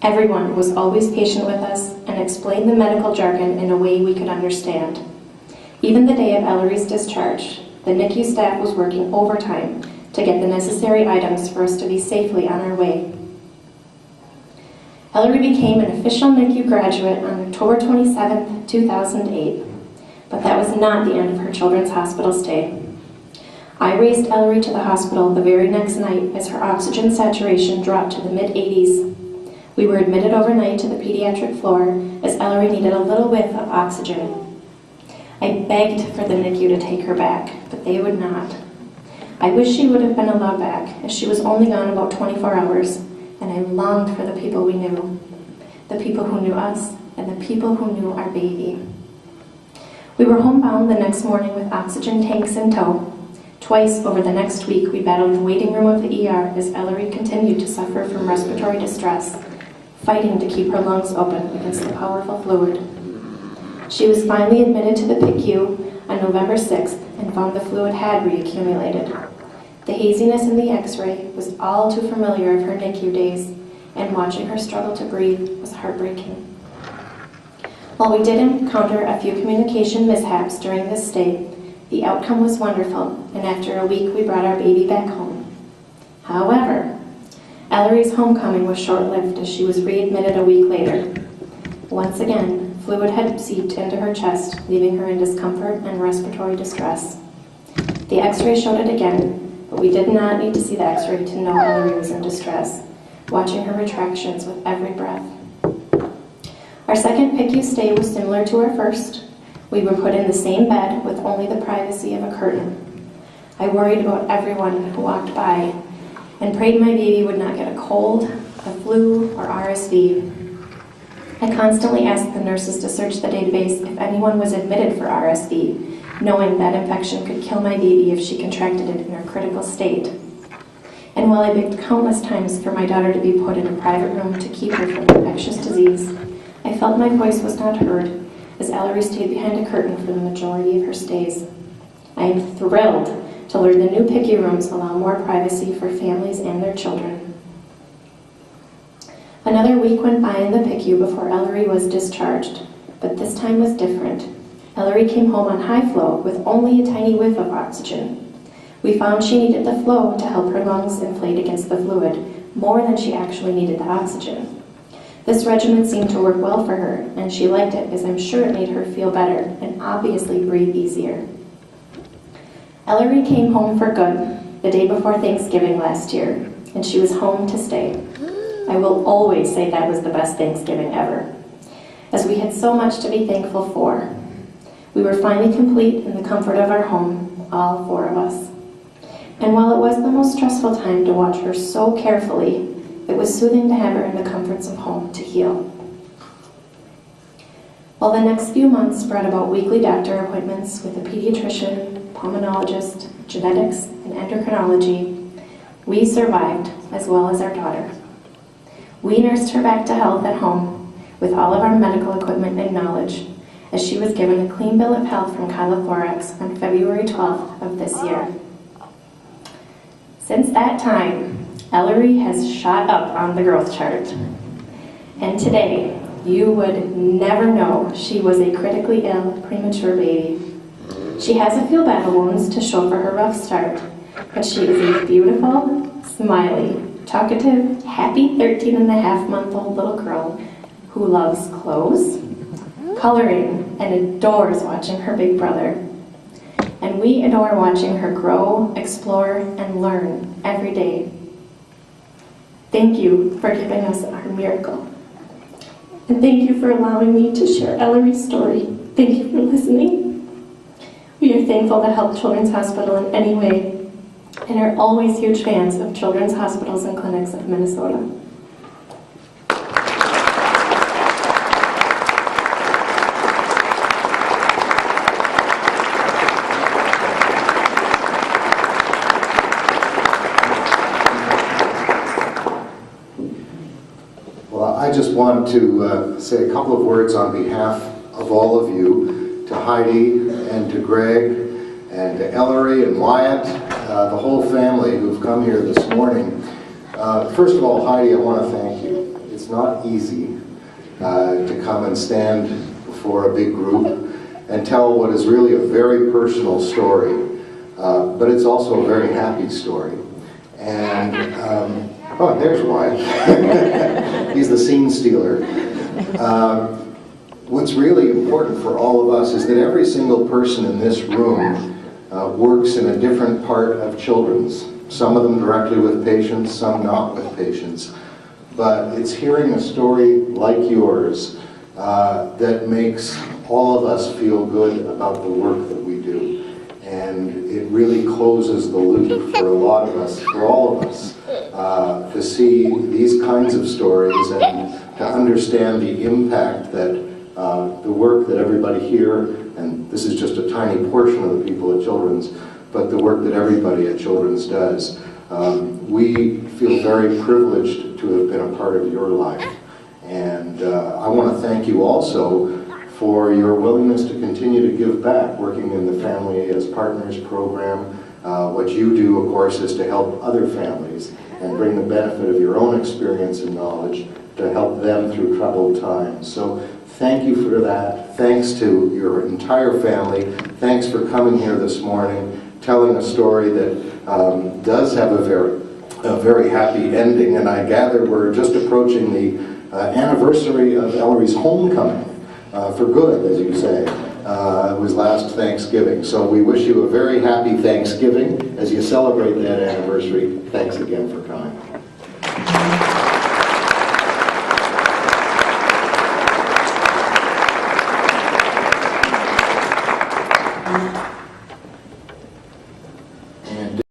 Everyone was always patient with us and explained the medical jargon in a way we could understand. Even the day of Ellery's discharge, the NICU staff was working overtime to get the necessary items for us to be safely on our way. Ellery became an official NICU graduate on October 27, 2008, but that was not the end of her children's hospital stay. I raced Ellery to the hospital the very next night as her oxygen saturation dropped to the mid-80s. We were admitted overnight to the pediatric floor as Ellery needed a little whiff of oxygen. I begged for the NICU to take her back, but they would not. I wish she would have been allowed back, as she was only gone about 24 hours, and I longed for the people we knew, the people who knew us, and the people who knew our baby. We were homebound the next morning with oxygen tanks in tow. Twice over the next week, we battled the waiting room of the ER as Ellery continued to suffer from respiratory distress, fighting to keep her lungs open against the powerful fluid. She was finally admitted to the PICU on November 6th and found the fluid had reaccumulated. The haziness in the x-ray was all too familiar of her NICU days, and watching her struggle to breathe was heartbreaking. While we did encounter a few communication mishaps during this stay, the outcome was wonderful, and after a week we brought our baby back home. However, Ellery's homecoming was short-lived as she was readmitted a week later. Once again, fluid had seeped into her chest, leaving her in discomfort and respiratory distress. The x-ray showed it again, but we did not need to see the x-ray to know Ellery was in distress, watching her retractions with every breath. Our second PICU stay was similar to our first. We were put in the same bed with only the privacy of a curtain. I worried about everyone who walked by and prayed my baby would not get a cold, a flu, or RSV. I constantly asked the nurses to search the database if anyone was admitted for RSV, knowing that infection could kill my baby if she contracted it in her critical state. And while I begged countless times for my daughter to be put in a private room to keep her from infectious disease, I felt my voice was not heard as Ellery stayed behind a curtain for the majority of her stays. I am thrilled to learn the new PICU rooms allow more privacy for families and their children. Another week went by in the PICU before Ellery was discharged, but this time was different. Ellery came home on high flow with only a tiny whiff of oxygen. We found she needed the flow to help her lungs inflate against the fluid, more than she actually needed the oxygen. This regimen seemed to work well for her, and she liked it as I'm sure it made her feel better and obviously breathe easier. Ellery came home for good the day before Thanksgiving last year, and she was home to stay. I will always say that was the best Thanksgiving ever, as we had so much to be thankful for. We were finally complete in the comfort of our home, all four of us. And while it was the most stressful time to watch her so carefully, it was soothing to have her in the comforts of home to heal. While the next few months brought about weekly doctor appointments with a pediatrician, pulmonologist, genetics, and endocrinology, we survived, as well as our daughter. We nursed her back to health at home with all of our medical equipment and knowledge, as she was given a clean bill of health from Calithorax on February 12th of this year. Since that time, Ellery has shot up on the growth chart. And today, you would never know she was a critically ill, premature baby. She has a few battle wounds to show for her rough start, but she is a beautiful, smiley, talkative, happy 13-and-a-half-month-old little girl who loves clothes, coloring, and adores watching her big brother. And we adore watching her grow, explore, and learn every day. Thank you for giving us our miracle. And thank you for allowing me to share Ellery's story. Thank you for listening. We are thankful to help Children's Hospital in any way, and are always huge fans of Children's Hospitals and Clinics of Minnesota. I just want to say a couple of words on behalf of all of you, to Heidi and to Greg and to Ellery and Wyatt, the whole family who've come here this morning. First of all, Heidi, I want to thank you. it's not easy to come and stand before a big group and tell what is really a very personal story, but it's also a very happy story. And, oh, there's Wyatt. He's the scene stealer. What's really important for all of us is that every single person in this room works in a different part of children's. Some of them directly with patients, some not with patients. But it's hearing a story like yours that makes all of us feel good about the work that we do. And it really closes the loop for a lot of us, for all of us, to see these kinds of stories and to understand the impact that the work that everybody here, and this is just a tiny portion of the people at Children's, but the work that everybody at Children's does. We feel very privileged to have been a part of your life. And I want to thank you also for your willingness to continue to give back, working in the Family as Partners program. What you do, of course, is to help other families and bring the benefit of your own experience and knowledge to help them through troubled times. So thank you for that. Thanks to your entire family. Thanks for coming here this morning, telling a story that does have a very happy ending. And I gather we're just approaching the anniversary of Ellery's homecoming, for good, as you say. It was last Thanksgiving. So we wish you a very happy Thanksgiving as you celebrate that anniversary. Thanks again for coming.